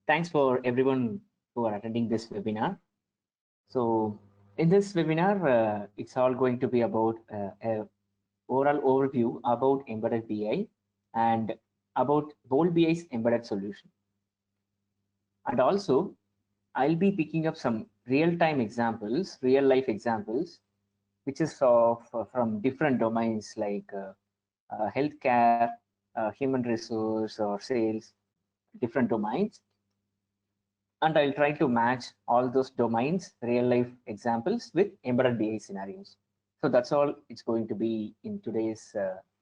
Thanks for everyone who are attending this webinar. So in this webinar, it's all going to be about a oral overview about embedded BI and about Bolt BI's embedded solution. And also, I'll be picking up some real-time examples, real-life examples, which is from different domains like healthcare, human resource, or sales, different domains. And I'll try to match all those domains, real life examples with embedded BI scenarios. So that's all it's going to be in today's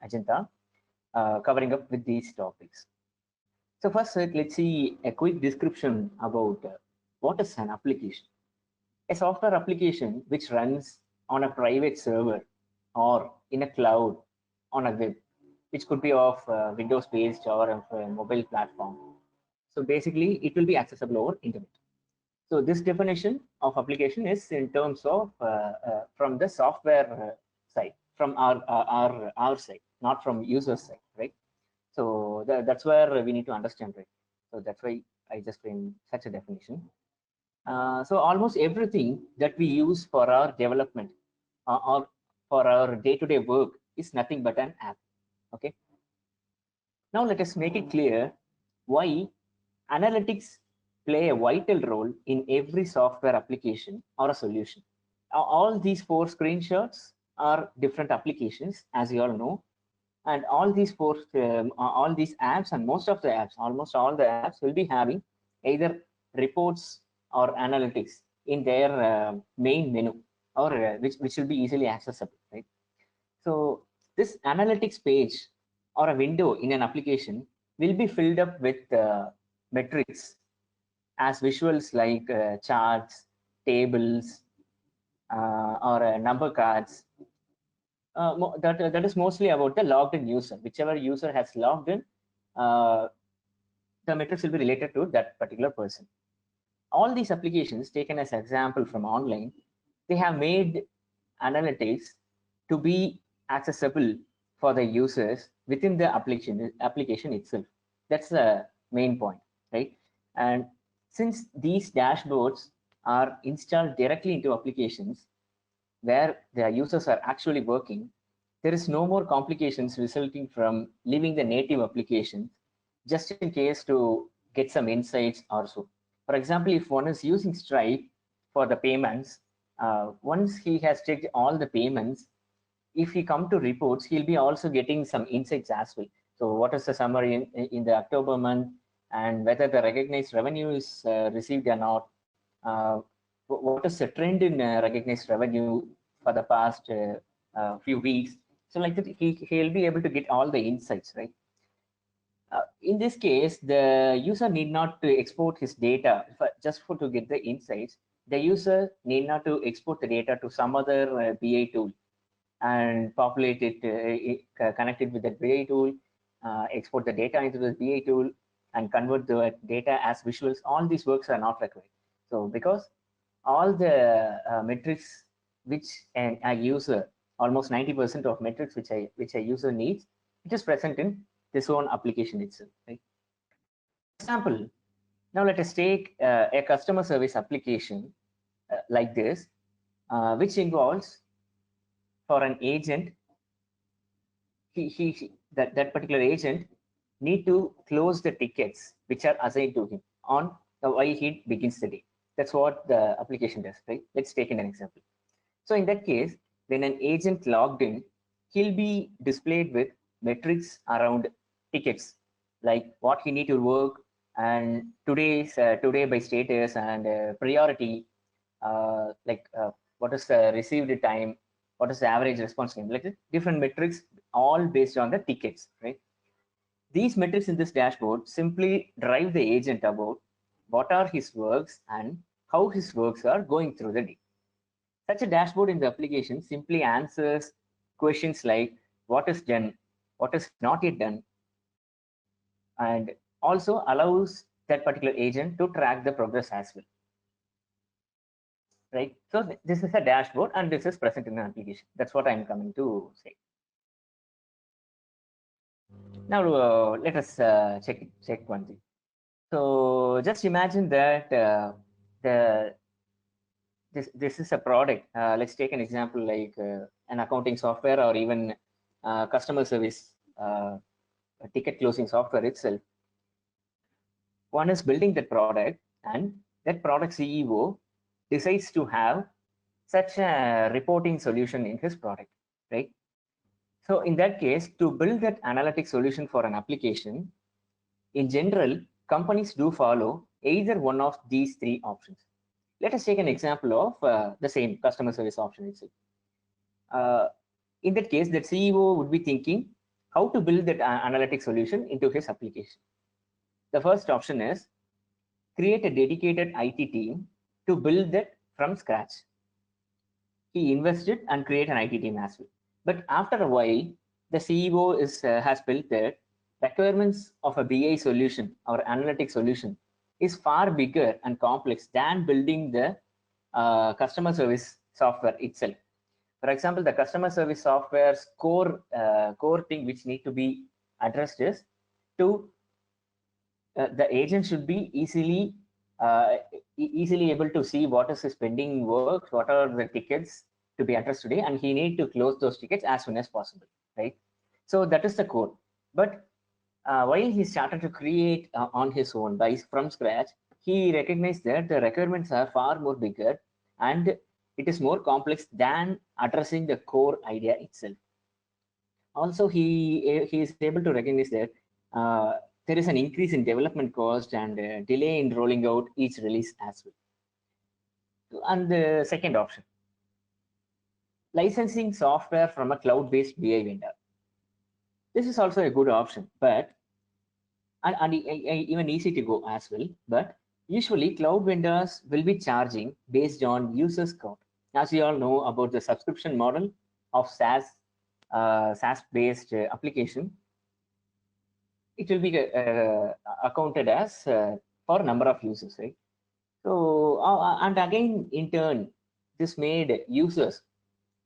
agenda, covering up with these topics. So first, let's see a quick description about what is an application. A software application which runs on a private server or in a cloud on a web, which could be of Windows-based or of a mobile platform. So basically, it will be accessible over internet. So this definition of application is in terms of from the software side, from our side, not from user side, right? So that's where we need to understand, right? So that's why I just framed such a definition. So almost everything that we use for our development or for our day-to-day work is nothing but an app. Okay. Now let us make it clear why analytics play a vital role in every software application or a solution. All these four screenshots are different applications, as you all know, and all these apps and most of the apps, almost all the apps will be having either reports or analytics in their main menu, or which will be easily accessible, right? So this analytics page or a window in an application will be filled up with metrics as visuals like charts, tables, or number cards. That is mostly about the logged in user. Whichever user has logged in, the metrics will be related to that particular person. All these applications taken as example from online, they have made analytics to be accessible for the users within the application itself. That's the main point, right? And since these dashboards are installed directly into applications where the users are actually working, there is no more complications resulting from leaving the native application just in case to get some insights or so. For example, if one is using Stripe for the payments, once he has checked all the payments, if he come to reports, he'll be also getting some insights as well. So what is the summary in the October month, and whether the recognized revenue is received or not. What is the trend in recognized revenue for the past few weeks? So like that, he'll be able to get all the insights, right? In this case, the user need not to export his data to get the insights. The user need not to export the data to some other BI tool and populate it, connect it with the BI tool, export the data into the BI tool, and convert the data as visuals. All these works are not required. So because all the metrics which a user, almost 90% of metrics which a user needs, it is present in this own application itself, right? Example, now let us take a customer service application like this, which involves for an agent, that particular agent need to close the tickets which are assigned to him on the why he begins the day. That's what the application does, right? Let's take an example. So in that case, when an agent logged in, he'll be displayed with metrics around tickets, like what he need to work and today by status and priority, what is the received time, what is the average response time, like different metrics, all based on the tickets, right? These metrics in this dashboard simply drive the agent about what are his works and how his works are going through the day. Such a dashboard in the application simply answers questions like what is done, what is not yet done, and also allows that particular agent to track the progress as well, right? So this is a dashboard and this is present in an application. That's what I'm coming to say. Now let us check one thing. So just imagine that this is a product. Let's take an example like an accounting software or even customer service ticket closing software itself. One is building that product, and that product CEO decides to have such a reporting solution in his product, right? So in that case, to build that analytic solution for an application, in general, companies do follow either one of these three options. Let us take an example of the same customer service option itself. In that case, that CEO would be thinking how to build that analytic solution into his application. The first option is create a dedicated IT team to build that from scratch. He invested and create an IT team as well. But after a while, the CEO has built that requirements of a BI solution or analytic solution is far bigger and complex than building the customer service software itself. For example, the customer service software's core thing which need to be addressed is to the agent should be easily able to see what is his pending work, what are the tickets to be addressed today, and he need to close those tickets as soon as possible, right? So that is the core. But while he started to create on his own from scratch, he recognized that the requirements are far more bigger and it is more complex than addressing the core idea itself. Also, he is able to recognize that there is an increase in development cost and delay in rolling out each release as well. And the second option, licensing software from a cloud-based BI vendor. This is also a good option, but and even easy to go as well. But usually, cloud vendors will be charging based on users count. As you all know about the subscription model of SaaS-based application, it will be accounted as for number of users, right? So, and again, in turn, this made users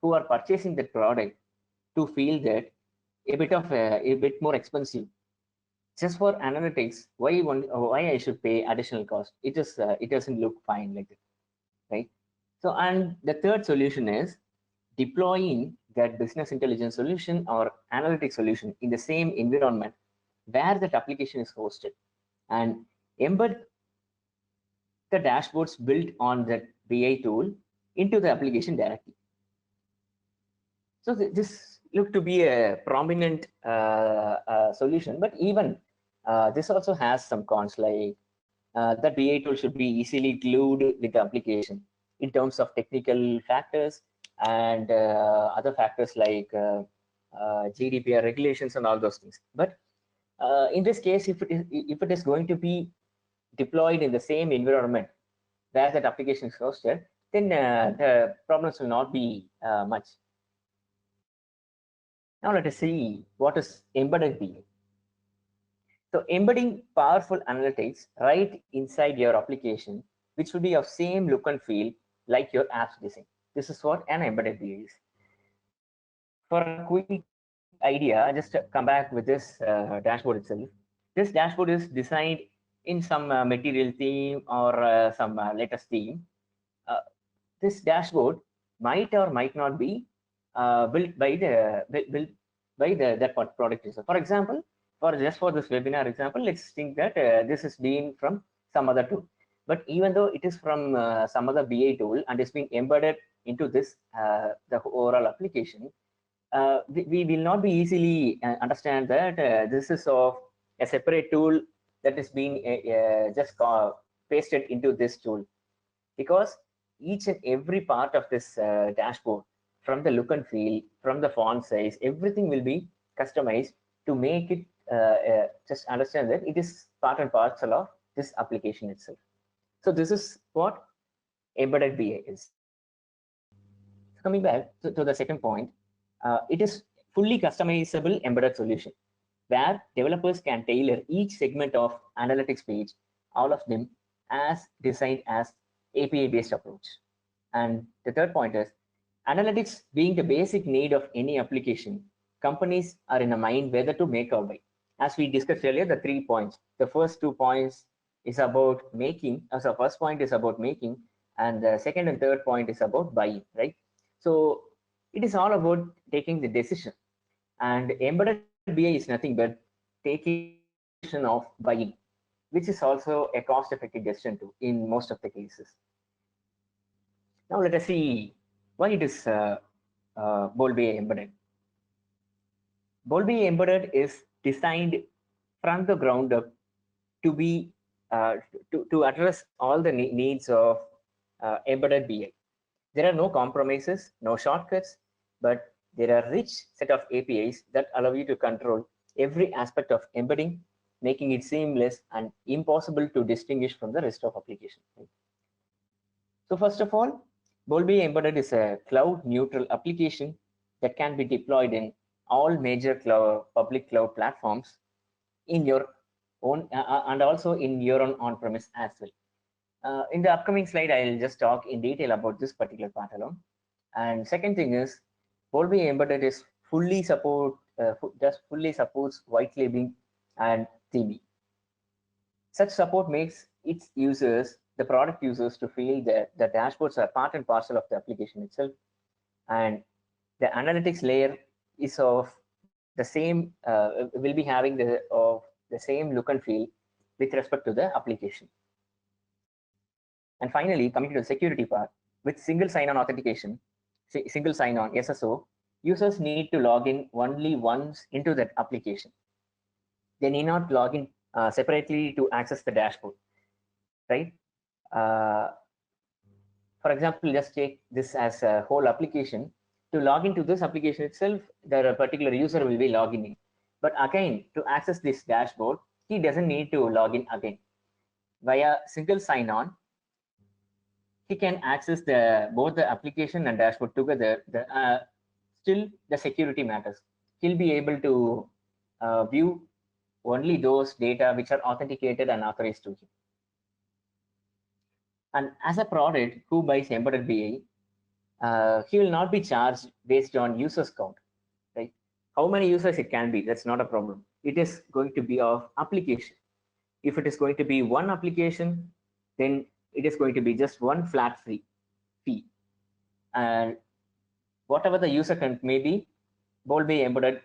who are purchasing the product to feel that a bit more expensive. Just for analytics, why I should pay additional cost? It doesn't look fine like that, right? So, and the third solution is deploying that business intelligence solution or analytics solution in the same environment where that application is hosted and embed the dashboards built on that BI tool into the application directly. So this looked to be a prominent solution, but even this also has some cons, like that BI tool should be easily glued with the application in terms of technical factors and other factors like GDPR regulations and all those things. But in this case, if it is going to be deployed in the same environment where that application is hosted, then the problems will not be much. Now let us see what is embedded BI. So embedding powerful analytics right inside your application, which will be of same look and feel like your app's design. This is what an embedded BI is. For a quick idea, just to come back with this dashboard itself. This dashboard is designed in some material theme or some latest theme. This dashboard might or might not be built by that product user. For example, for this webinar example, let's think that this is being from some other tool. But even though it is from some other BI tool and is being embedded into this the overall application, we will not be easily understand that this is of a separate tool that is being just pasted into this tool, because each and every part of this dashboard, from the look and feel, from the font size, everything will be customized to make it just understand that it is part and parcel of this application itself. So this is what embedded BI is. Coming back to the second point, it is fully customizable embedded solution where developers can tailor each segment of analytics page, all of them as designed as API-based approach. And the third point is analytics being the basic need of any application, companies are in a mind whether to make or buy. As we discussed earlier, the 3 points, the first 2 points is about making. So first point is about making, and the second and third point is about buying, right? So it is all about taking the decision, and embedded BI is nothing but taking decision of buying, which is also a cost-effective decision too in most of the cases. Now let us see why it is BOLBA embedded. BOLBA embedded is designed from the ground up to be to address all the needs of embedded BI. There are no compromises, no shortcuts, but there are rich set of APIs that allow you to control every aspect of embedding, making it seamless and impossible to distinguish from the rest of application. So first of all, BOLBA Embedded is a cloud-neutral application that can be deployed in all major public cloud platforms in your own and also in your own on-premise as well. In the upcoming slide, I'll just talk in detail about this particular part alone. And second thing is, BOLBA Embedded is fully fully supports white labeling and theming. Such support makes its users, the product users, to feel that the dashboards are part and parcel of the application itself, and the analytics layer is of the same, will be having the same look and feel with respect to the application. And finally, coming to the security part, with single sign-on authentication, single sign-on SSO, users need to log in only once into that application. They need not log in separately to access the dashboard, right? For example, just take this as a whole application. To log into this application itself, the particular user will be logging in. But again, to access this dashboard, he doesn't need to log in again. Via single sign-on, he can access both the application and dashboard together. Still, the security matters. He'll be able to view only those data which are authenticated and authorized to him. And as a product who buys embedded BI, he will not be charged based on users count, right? How many users it can be, that's not a problem. It is going to be of application. If it is going to be one application, then it is going to be just one flat fee. And whatever the user count may be, BOLBA Embedded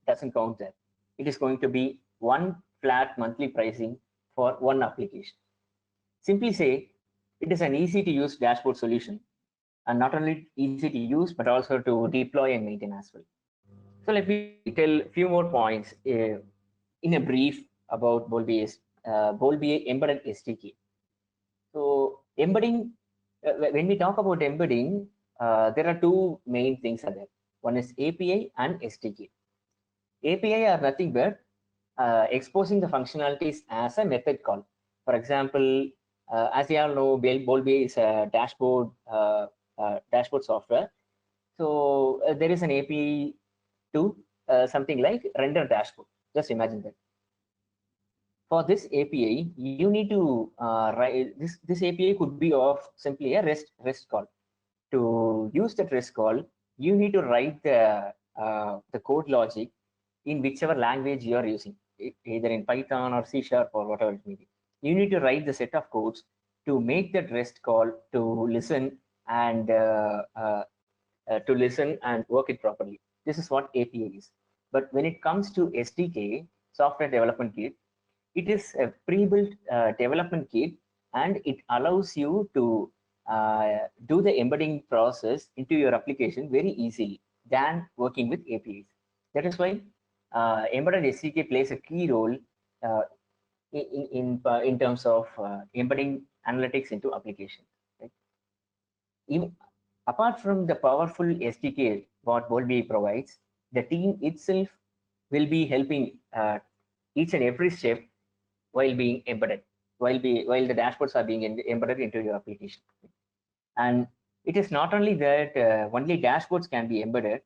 doesn't count that. It is going to be one flat monthly pricing for one application. Simply say, it is an easy to use dashboard solution, and not only easy to use, but also to deploy and maintain as well. So let me tell a few more points in a brief about BOLBA Embedded SDK. So embedding, when we talk about embedding, there are two main things are there. One is API and SDK. API are nothing but exposing the functionalities as a method call. For example, as you all know, BOLBA is a dashboard software. So there is an API to something like render dashboard. Just imagine that. For this API, you need to write this API could be of simply a REST call. To use that REST call, you need to write the code logic in whichever language you are using, either in Python or C# or whatever it may be. You need to write the set of codes to make that REST call to listen and work it properly. This is what API is. But when it comes to SDK, software development kit, it is a pre-built development kit, and it allows you to do the embedding process into your application very easily than working with APIs. That is why embedded SDK plays a key role in terms of embedding analytics into application. Right? Even, apart from the powerful SDK what BOLBA provides, the team itself will be helping each and every step while being embedded, while the dashboards are being embedded into your application. And it is not only that only dashboards can be embedded.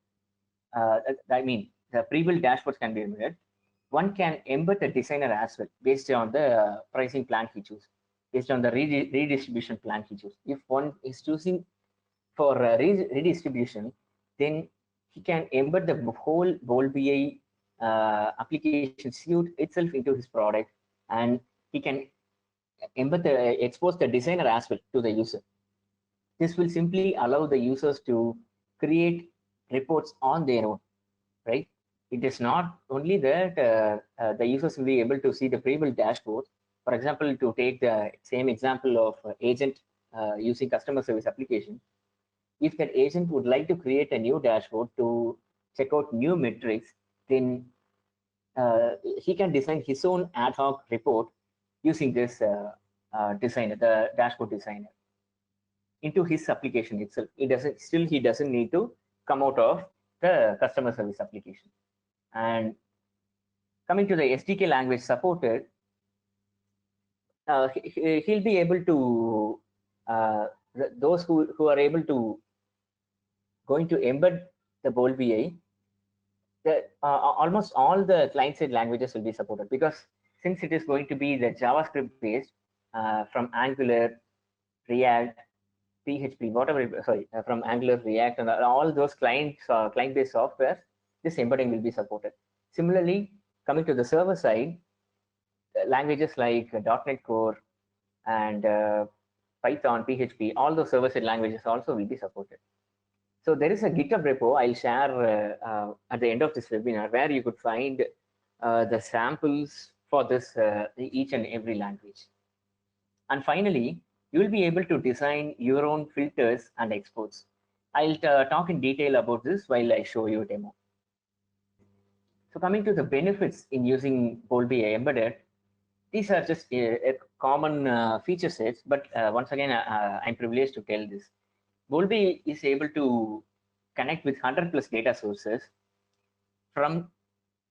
I mean, the pre-built dashboards can be embedded. One can embed the designer as well based on the pricing plan he chooses, based on the redistribution plan he chooses. If one is choosing for redistribution, then he can embed the whole BOLBA application suite itself into his product, and he can expose the designer as well to the user. This will simply allow the users to create reports on their own, right? It is not only that the users will be able to see the pre-built dashboard. For example, to take the same example of agent using customer service application, if that agent would like to create a new dashboard to check out new metrics, then he can design his own ad hoc report using this designer, the dashboard designer, into his application itself. He doesn't need to come out of the customer service application. And coming to the SDK language supported, he'll be able to those who are able to going to embed the Bolt BI, almost all the client-side languages will be supported, because since it is going to be the JavaScript based from Angular, React, PHP, from Angular, React, and all those client-based software, this embedding will be supported. Similarly, coming to the server side, languages like .NET Core and Python, PHP, all those server-side languages also will be supported. So there is a GitHub repo I'll share at the end of this webinar, where you could find the samples for this each and every language. And finally, you will be able to design your own filters and exports. I'll talk in detail about this while I show you a demo. So coming to the benefits in using Bolt BI embedded, these are just a common feature sets, but once again, I'm privileged to tell this. Bolt BI is able to connect with 100+ data sources from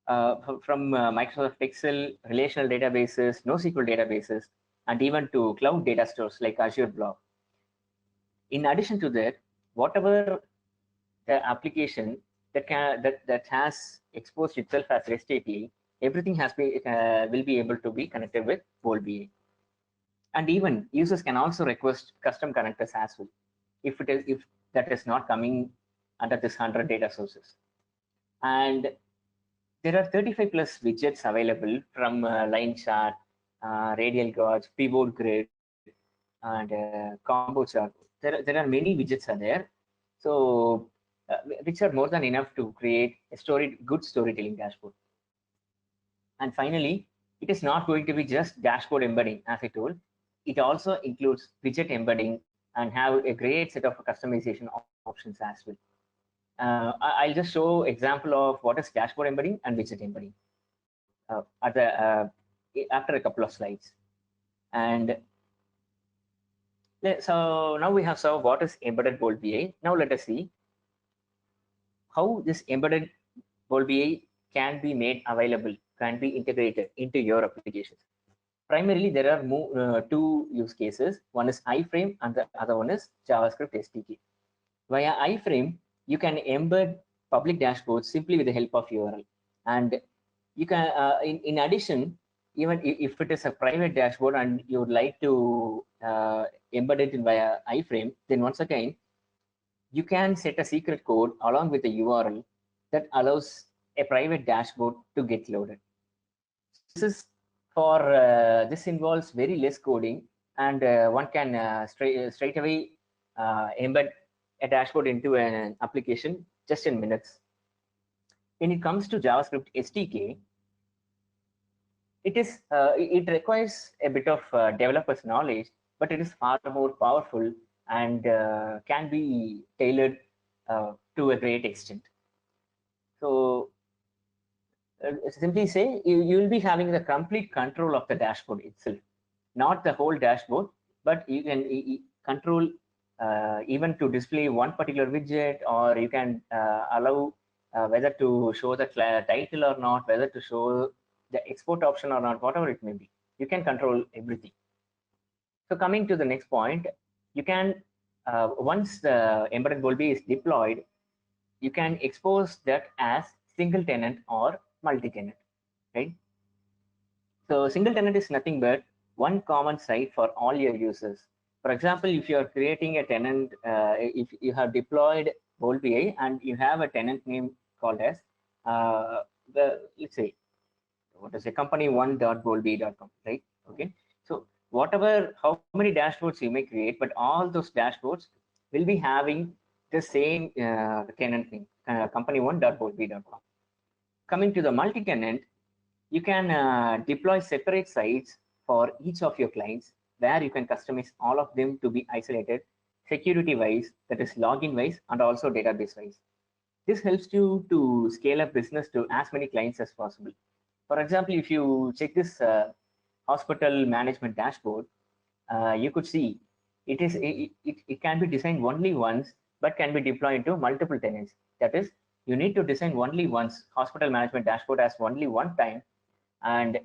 Microsoft Excel, relational databases, NoSQL databases, and even to cloud data stores like Azure Blob. In addition to that, whatever the application that has exposed itself as REST API, everything will be able to be connected with Bolt BI. And even users can also request custom connectors as well, if that is not coming under this 100 data sources. And there are 35+ widgets available from line chart, radial gauge, pivot grid, and combo chart. There are many widgets are there, so which are more than enough to create a good storytelling dashboard. And finally, it is not going to be just dashboard embedding, as I told. It also includes widget embedding and have a great set of customization options as well. I'll just show example of what is dashboard embedding and widget embedding after a couple of slides. And so now we have saw what is embedded Bolt BI. Now let us see how this embedded Bolt BI can be made available, can be integrated into your applications. Primarily, there are two use cases. One is iframe and the other one is JavaScript SDK. Via iframe, you can embed public dashboards simply with the help of URL. And you can, in addition, even if it is a private dashboard and you would like to embed it via iframe, then once again, you can set a secret code along with the URL that allows a private dashboard to get loaded. This involves very less coding, and one can straight away embed a dashboard into an application just in minutes. When it comes to JavaScript SDK, it requires a bit of developer's knowledge, but it is far more powerful and can be tailored to a great extent. So simply say you will be having the complete control of the dashboard itself, not the whole dashboard, but you can control even to display one particular widget, or you can allow whether to show the title or not, whether to show the export option or not, whatever it may be. You can control everything. So coming to the next point, you can once the embedded Bolt BI is deployed, you can expose that as single tenant or multi-tenant, right? So single tenant is nothing but one common site for all your users. For example, if you are creating a tenant, if you have deployed Bolt BI and you have a tenant name called as let's say what is a company1.boltbi.com, right? Okay, so how many dashboards you may create, but all those dashboards will be having the same tenant name, company1.boltbee.com. Coming to the multi-tenant, you can deploy separate sites for each of your clients where you can customize all of them to be isolated security wise, that is login wise, and also database wise. This helps you to scale up business to as many clients as possible. For example, if you check this hospital management dashboard, you could see it can be designed only once, but can be deployed to multiple tenants. That is, you need to design only once. Hospital management dashboard has only one time, and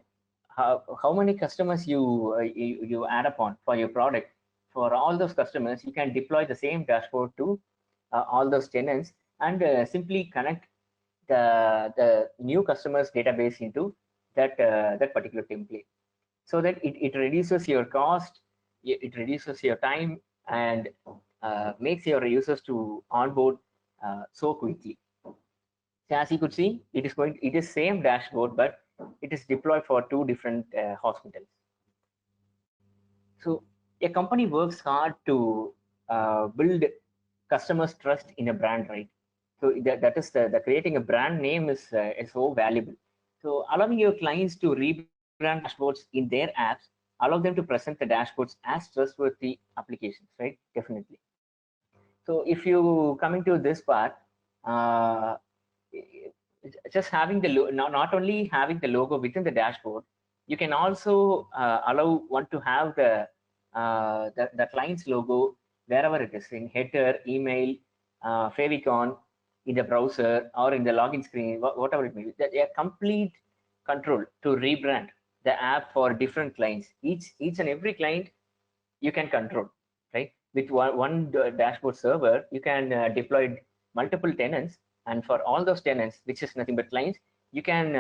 how many customers you add upon for your product. For all those customers, you can deploy the same dashboard to all those tenants and simply connect the new customers database into that particular template, so that it reduces your cost, it reduces your time, and makes your users to onboard so quickly. So as you could see, it is same dashboard, but it is deployed for two different hospitals. So a company works hard to build customers' trust in a brand, right? So that is the creating a brand name is so valuable. So allowing your clients to rebrand dashboards in their apps, allow them to present the dashboards as trustworthy applications, right? Definitely. So if you coming to this part, uh, just having the not only having the logo within the dashboard, you can also allow one to have the client's logo wherever it is, in header, email, favicon, in the browser or in the login screen, whatever it may be. A complete control to rebrand the app for different clients. Each and every client you can control, right? With one dashboard server, you can deploy multiple tenants, and for all those tenants, which is nothing but clients, you can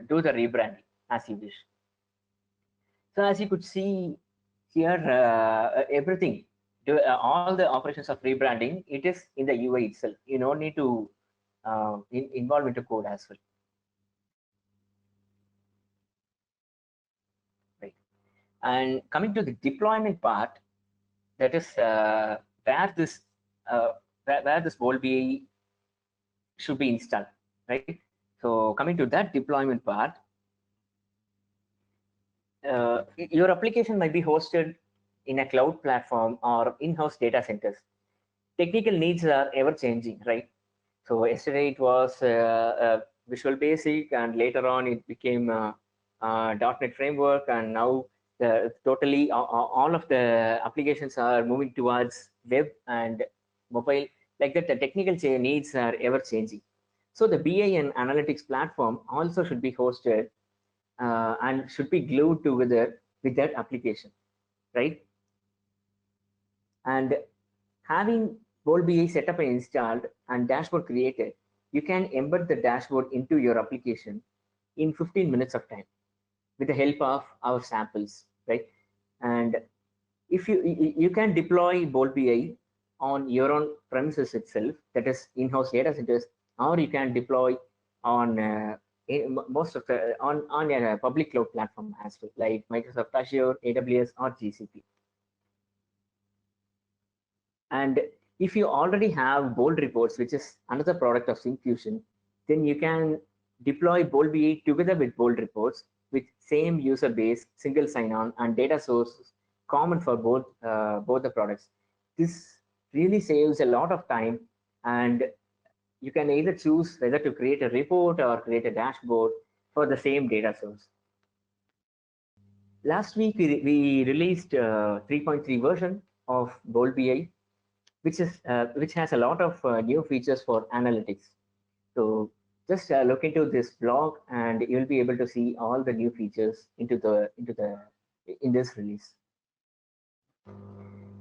do the rebranding as you wish. So as you could see here, everything, all the operations of rebranding, it is in the UI itself. You don't need to involve into code as well, right? And coming to the deployment part, that is where this uh, where this Volby should be installed, right? So coming to that deployment part, your application might be hosted in a cloud platform or in-house data centers. Technical needs are ever changing, right? So yesterday it was Visual Basic, and later on it became .NET Framework, and now totally all of the applications are moving towards web and mobile. Like that, the technical needs are ever changing. So the BI and analytics platform also should be hosted and should be glued together with that application, right? And having Bolt BI set up and installed and dashboard created, you can embed the dashboard into your application in 15 minutes of time with the help of our samples, right? And if you can deploy Bolt BI on your own premises itself, that is in-house data centers, or you can deploy on most of the on a public cloud platform as well, like Microsoft Azure, AWS, or GCP. And if you already have Bolt reports, which is another product of Syncfusion, then you can deploy Bolt BI together with Bolt reports with same user base, single sign-on, and data sources common for both the products. This really saves a lot of time, and you can either choose whether to create a report or create a dashboard for the same data source. Last week, we released 3.3 version of Bolt BI, which has a lot of new features for analytics. So just look into this blog, and you'll be able to see all the new features in this release.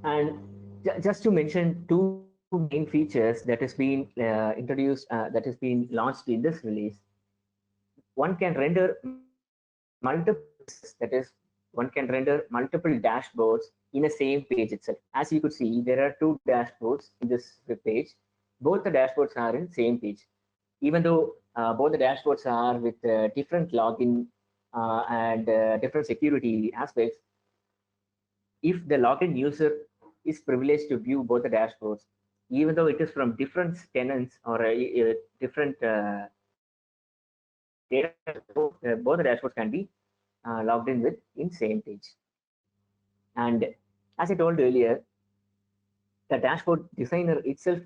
And just to mention two main features that has been introduced, that has been launched in this release. One can render multiple, that is, one can render multiple dashboards in a same page itself. As you could see, there are two dashboards in this web page. Both the dashboards are in same page, even though both the dashboards are with different login and different security aspects. if the logged in user is privileged to view both the dashboards, even though it is from different tenants or different data, both the dashboards can be logged in with in same page. And as I told earlier, the dashboard designer itself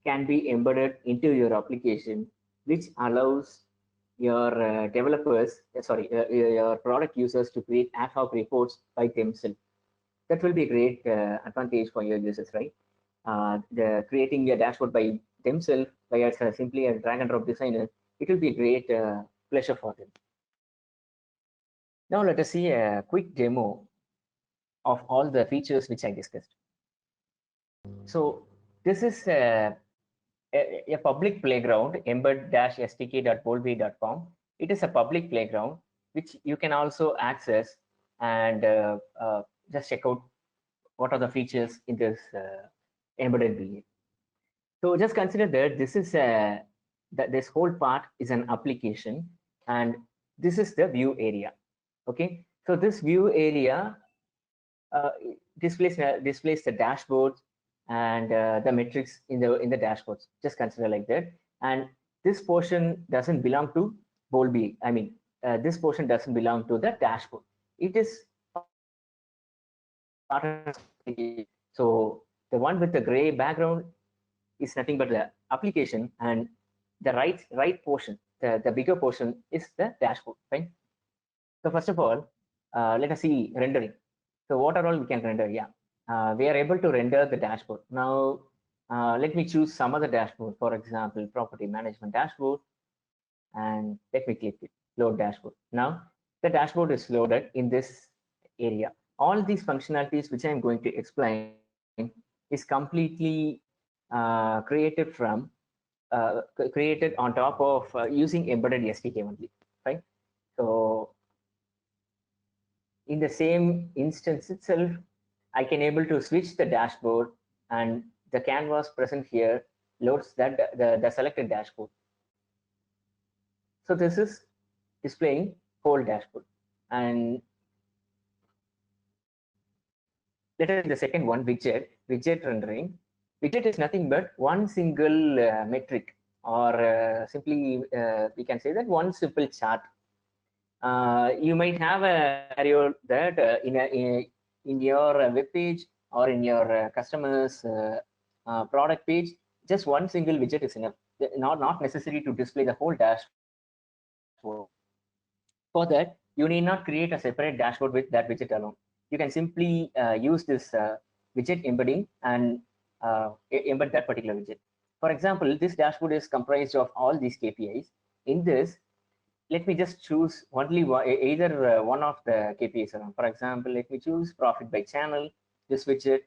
can be embedded into your application, which allows your your product users to create ad hoc reports by themselves. That will be a great advantage for your users, right? The creating a dashboard by themselves by simply a drag and drop designer, it will be a great pleasure for them. Now let us see a quick demo of all the features which I discussed. So this is a public playground, embed-stk.boldbee.com. It is a public playground which you can also access and just check out what are the features in this embedded BA. So just consider that this is that this whole part is an application, and this is the view area. Okay, so this view area uh, displays the dashboard and the metrics in the dashboards. Just consider like that. And this portion doesn't belong to Bowlbee. I mean, this portion doesn't belong to the dashboard. It is part of the, so the one with the gray background is nothing but the application, and the right portion, the bigger portion is the dashboard, right? So first of all, let us see rendering. So what are all we can render? Yeah, we are able to render the dashboard. Now, let me choose some other dashboard, for example, property management dashboard, and let me click it, load dashboard. Now, the dashboard is loaded in this area. All these functionalities which I'm going to explain is completely created from created on top of using embedded SDK only, right? So in the same instance itself, I can able to switch the dashboard, and the canvas present here loads that the selected dashboard. So this is displaying whole dashboard. And let us the second one, widget rendering. Widget is nothing but one single metric, or simply we can say that one simple chart. You might have a scenario that in your web page or in your customer's product page, just one single widget is enough. Not necessary to display the whole dashboard. For that, you need not create a separate dashboard with that widget alone. You can simply use this widget embedding and embed that particular widget. For example, this dashboard is comprised of all these KPIs. In this, let me just choose only either one of the KPIs around. For example, let me choose profit by channel, this widget,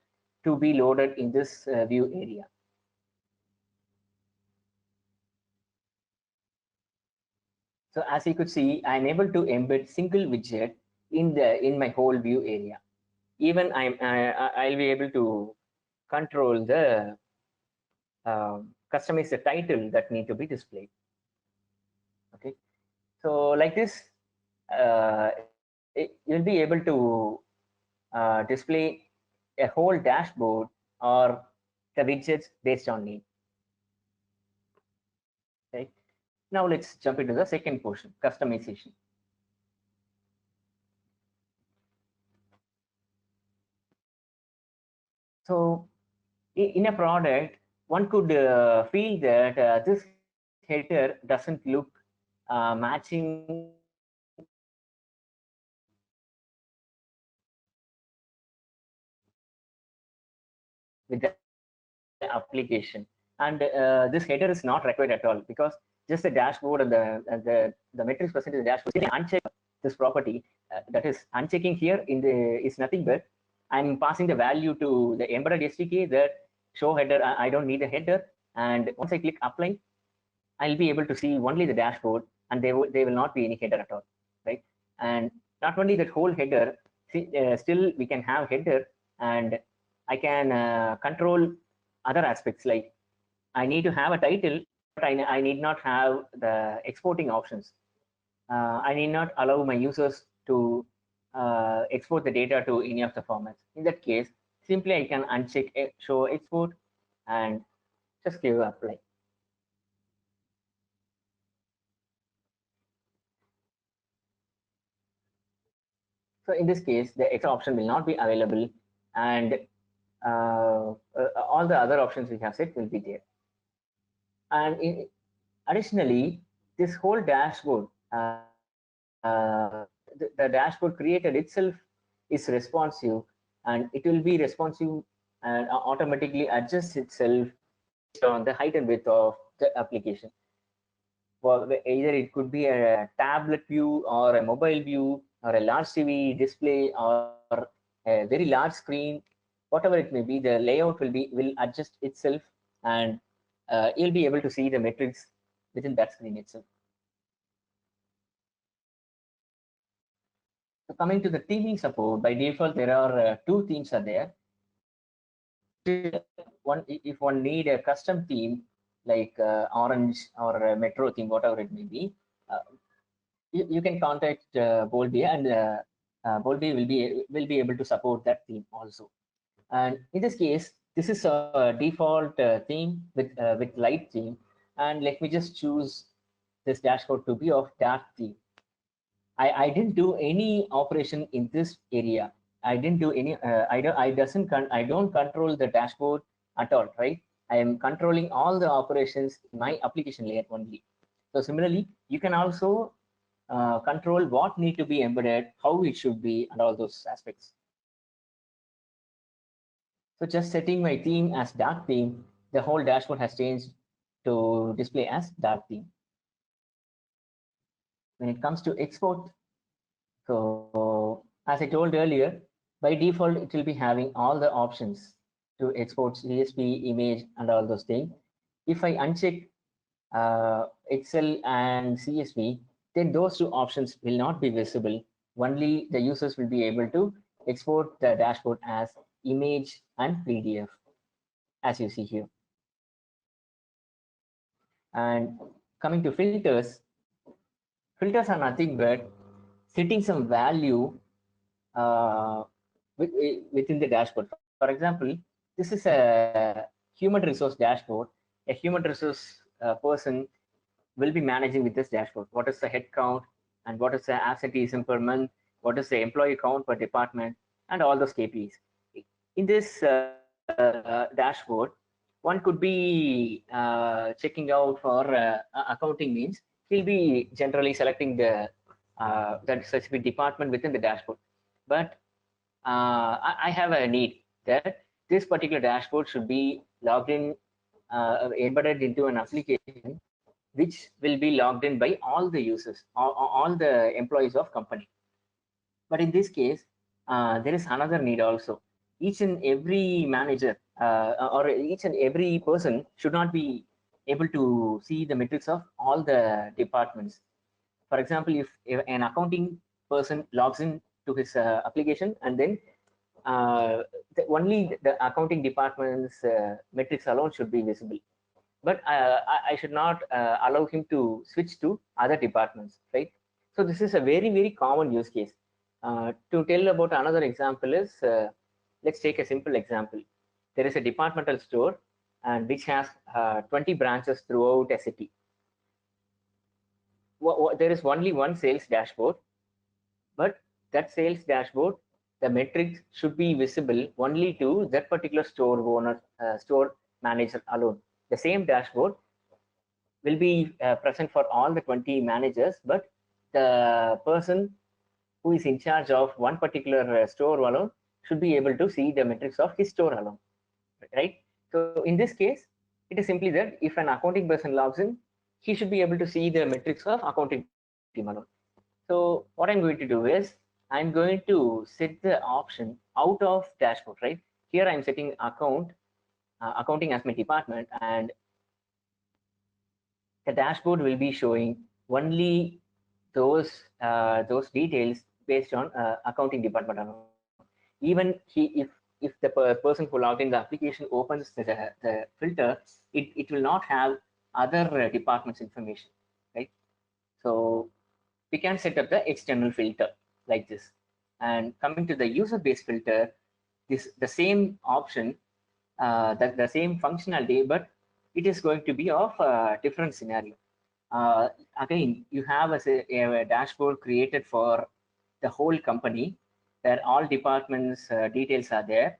to be loaded in this view area. So as you could see, I'm able to embed single widget in my whole view area. Even I'll be able to control the customize the title that need to be displayed. Okay, so like this, you'll be able to display a whole dashboard or the widgets based on need. Okay, now let's jump into the second portion, customization. So in a product, one could feel that this header doesn't look matching with the application, and this header is not required at all, because just the dashboard and the metrics percentage of the dashboard, uncheck this property, that is unchecking here in the is nothing but I'm passing the value to the embedded SDK that show header. I don't need a header, and once I click apply, I'll be able to see only the dashboard, and they will not be any header at all, right? And not only that whole header, still we can have header, and I can control other aspects, like I need to have a title, but I need not have the exporting options. I need not allow my users to export the data to any of the formats. In that case, simply I can uncheck show export and just give apply. So in this case, the extra option will not be available, and all the other options we have set will be there. And additionally, this whole dashboard, the dashboard created itself is responsive, and it will be responsive and automatically adjusts itself based on the height and width of the application. Well, either it could be a tablet view or a mobile view or a large TV display or a very large screen, whatever it may be, the layout will adjust itself, and you'll be able to see the metrics within that screen itself. So coming to the theming support, by default there are two themes are there. If one need a custom theme like Orange or Metro theme, whatever it may be, you can contact Boldbia, and Boldbia will be able to support that theme also. And in this case, this is a default theme with light theme, and let me just choose this dashboard to be of dark theme. I didn't do any operation in this area. I didn't do any. I don't control the dashboard at all, right? I am controlling all the operations in my application layer only. So similarly, you can also control what need to be embedded, how it should be, and all those aspects. So just setting my theme as dark theme, the whole dashboard has changed to display as dark theme. When it comes to export, so as I told earlier, by default, it will be having all the options to export CSV, image, and all those things. If I uncheck Excel and CSV, then those two options will not be visible. Only the users will be able to export the dashboard as image and PDF, as you see here. And coming to filters, filters are nothing but setting some value within the dashboard. For example, this is a human resource dashboard. A human resource person will be managing with this dashboard. What is the head count, and what is the absenteeism per month? What is the employee count per department, and all those KPIs. In this dashboard, one could be checking out for accounting means he'll be generally selecting the that specific department within the dashboard. But I have a need that this particular dashboard should be logged in, embedded into an application which will be logged in by all the users, all the employees of company. But in this case, there is another need also. Each and every manager or each and every person should not be able to see the metrics of all the departments. For example, if an accounting person logs in to his application, and then only the accounting department's metrics alone should be visible. But I should not allow him to switch to other departments, right? So this is a very, very common use case. To tell about another example is, let's take a simple example. There is a departmental store, and which has 20 branches throughout a city. There is only one sales dashboard, but that sales dashboard, the metrics should be visible only to that particular store owner, store manager alone. The same dashboard will be present for all the 20 managers, but the person who is in charge of one particular store alone should be able to see the metrics of his store alone, right? So in this case, it is simply that if an accounting person logs in, he should be able to see the metrics of accounting team alone. So what I'm going to do is, I'm going to set the option out of dashboard, right? Here I'm setting accounting as my department, and the dashboard will be showing only those details based on accounting department alone. Even if the person who logged in the application opens the filter, it will not have other departments information, right? So we can set up the external filter like this. And coming to the user-based filter, the same option, the same functionality, but it is going to be of a different scenario. Again, you have a dashboard created for the whole company where all departments details are there,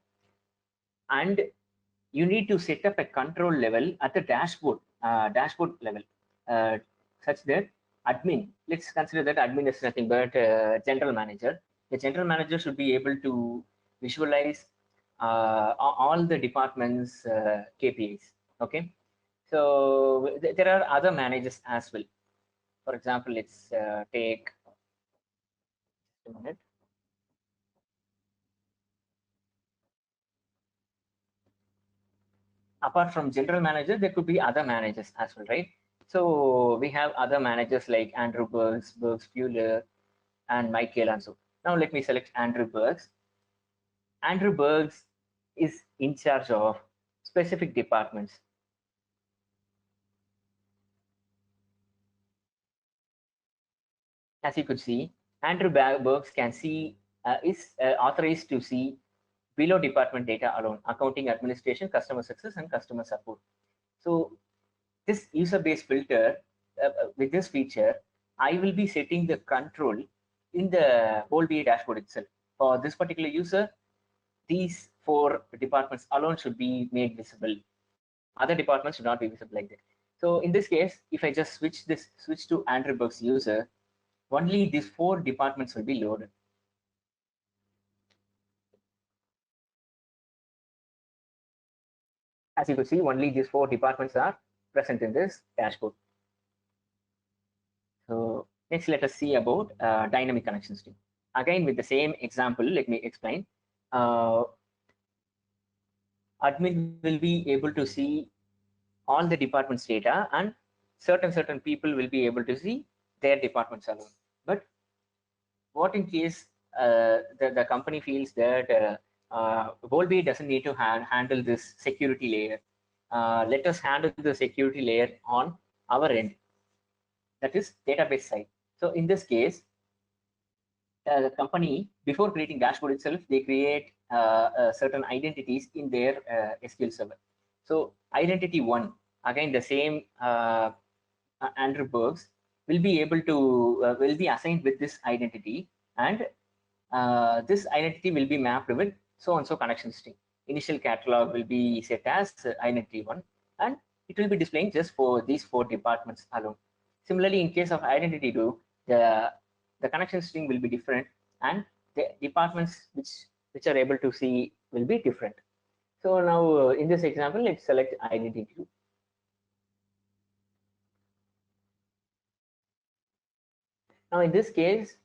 and you need to set up a control level at the dashboard level, uh, such that admin, let's consider that admin is nothing but general manager. The general manager should be able to visualize all the departments KPIs. Okay, so there are other managers as well. For example, let's take a minute. Apart from general manager, there could be other managers as well, right? So we have other managers like Andrew Bergs, Bergs Fuller, and Michael Anso. Now let me select Andrew Bergs. Andrew Bergs is in charge of specific departments. As you could see, Andrew Bergs can see is authorized to see below department data alone: accounting, administration, customer success, and customer support. So this user-based filter, with this feature, I will be setting the control in the whole BA dashboard itself. For this particular user, these 4 departments alone should be made visible. Other departments should not be visible like that. So in this case, if I just switch to Andrew Bergs user, only these 4 departments will be loaded. As you can see, only these 4 departments are present in this dashboard. So next, let us see about dynamic connection string. Again, with the same example, let me explain. Admin will be able to see all the department's data, and certain people will be able to see their departments alone. But what in case the company feels that Volbe doesn't need to handle this security layer? Let us handle the security layer on our end, that is database side. So in this case, the company, before creating dashboard itself, they create certain identities in their SQL server. So identity 1, again the same Andrew Bergs will be able to will be assigned with this identity, and this identity will be mapped with so and so connection string. Initial catalog will be set as identity 1, and it will be displaying just for these 4 departments alone. Similarly, in case of identity 2, the connection string will be different, and the departments which are able to see will be different. So now in this example, let's select identity 2. Now in this case,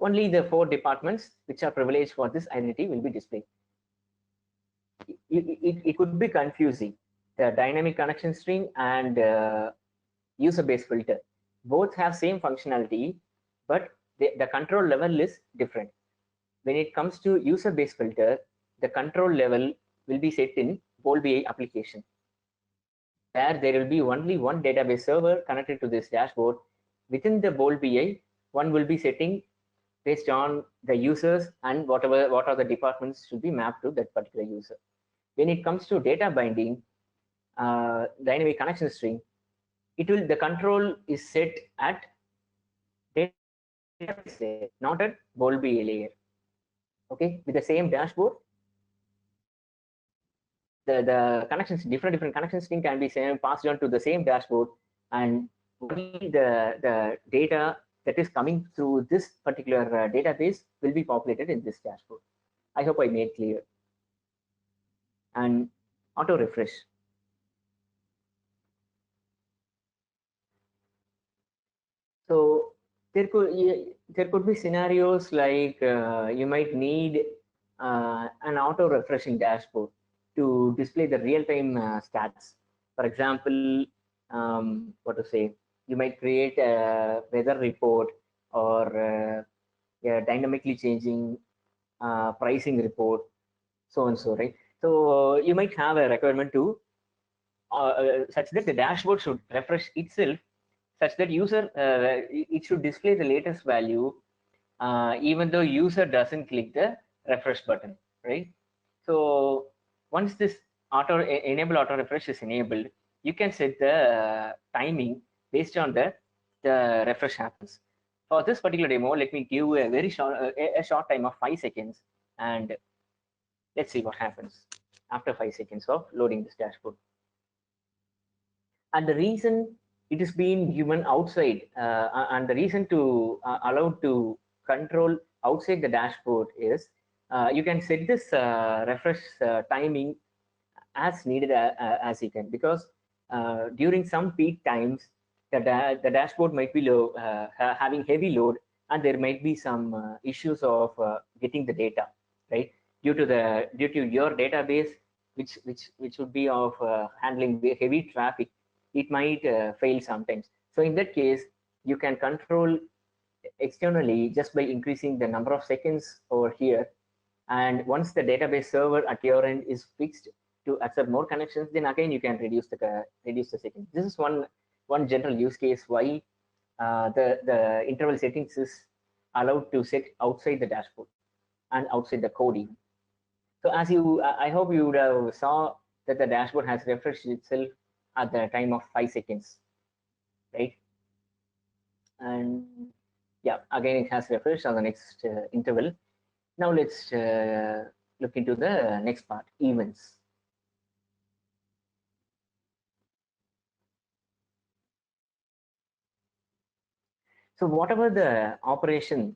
only the 4 departments which are privileged for this identity will be displayed. It could be confusing. The dynamic connection string and user-based filter both have same functionality, but the control level is different. When it comes to user-based filter, the control level will be set in BI application, where there will be only one database server connected to this dashboard. Within the BI, one will be setting based on the users and what are the departments should be mapped to that particular user. When it comes to data binding, dynamic connection string, the control is set at database layer, not at BI layer. Okay, with the same dashboard, the connections, different connection string can be passed on to the same dashboard, and only the data that is coming through this particular database will be populated in this dashboard. I hope I made clear. And auto refresh. So there could be scenarios like you might need an auto refreshing dashboard to display the real-time stats. For example, what to say, you might create a weather report or a dynamically changing pricing report, so and so, right? So you might have a requirement to such that the dashboard should refresh itself, such that user it should display the latest value even though user doesn't click the refresh button, right? So once this enable auto refresh is enabled, you can set the timing based on the refresh happens. For this particular demo, let me give a very short a short time of 5 seconds, and let's see what happens after 5 seconds of loading this dashboard. And the reason it is being given outside, and the reason to allow to control outside the dashboard is you can set this refresh timing as needed as you can, because during some peak times the dashboard might be low, having heavy load, and there might be some issues of getting the data, right, due to your database, which would be of handling the heavy traffic. It might fail sometimes. So in that case, you can control externally just by increasing the number of seconds over here. And once the database server at your end is fixed to accept more connections, then again you can reduce the seconds. This is one general use case why the interval settings is allowed to set outside the dashboard and outside the code even. So as I hope you would have saw that the dashboard has refreshed itself at the time of 5 seconds, right? And yeah, again it has refreshed on the next interval. Now let's look into the next part, events. So whatever the operation,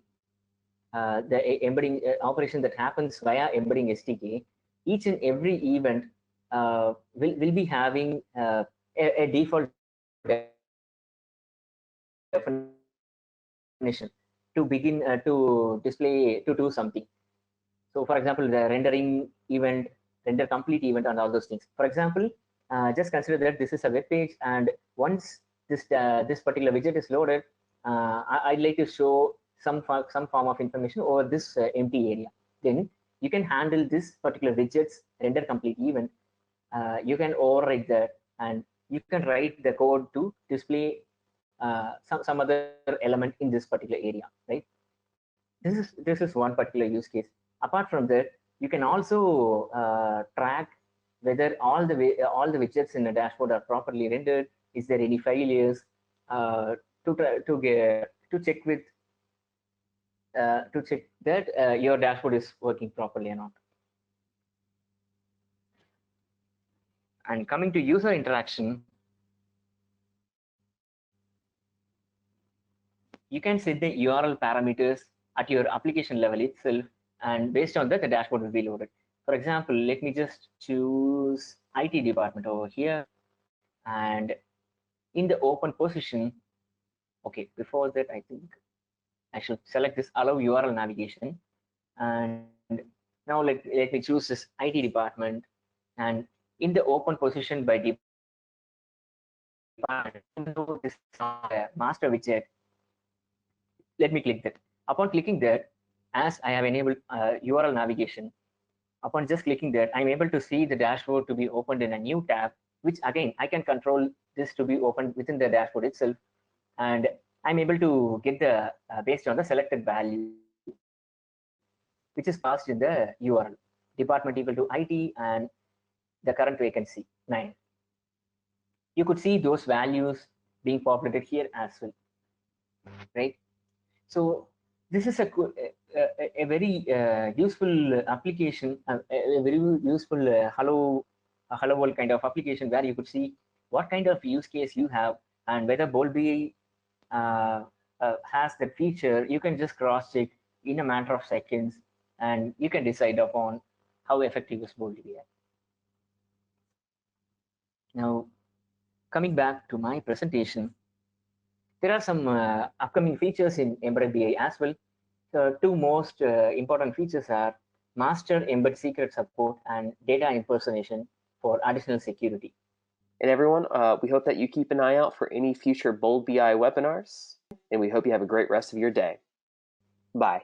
the embedding operation that happens via embedding SDK, each and every event will be having a default definition to begin to display, to do something. So for example, the rendering event, render complete event, and all those things. For example, just consider that this is a web page, and once this particular widget is loaded, I'd like to show some form of information over this empty area. Then you can handle this particular widget's render complete event. You can override that, and you can write the code to display some other element in this particular area, right? This is one particular use case. Apart from that, you can also track whether all the widgets in the dashboard are properly rendered. Is there any failures? To check with to check that your dashboard is working properly or not. And coming to user interaction, you can set the URL parameters at your application level itself, and based on that, the dashboard will be loaded. For example, let me just choose IT department over here, and in the open position, okay, before that, I think I should select this allow URL navigation, and now let me choose this IT department, and in the open position by department, this master widget, let me click that. Upon clicking that, as I have enabled URL navigation, upon just clicking that, I'm able to see the dashboard to be opened in a new tab, which again, I can control this to be opened within the dashboard itself. And I'm able to get the, based on the selected value, which is passed in the URL, department equal to IT and the current vacancy, 9. You could see those values being populated here as well, right? So this is a very useful application, a very useful hello world kind of application, where you could see what kind of use case you have, and whether BoldBI has that feature. You can just cross check in a matter of seconds, and you can decide upon how effective is BoldBI. Now, coming back to my presentation, there are some upcoming features in Embedded BI as well. The two most important features are master embed secret support and data impersonation for additional security. And everyone, we hope that you keep an eye out for any future BoldBI webinars, and we hope you have a great rest of your day. Bye.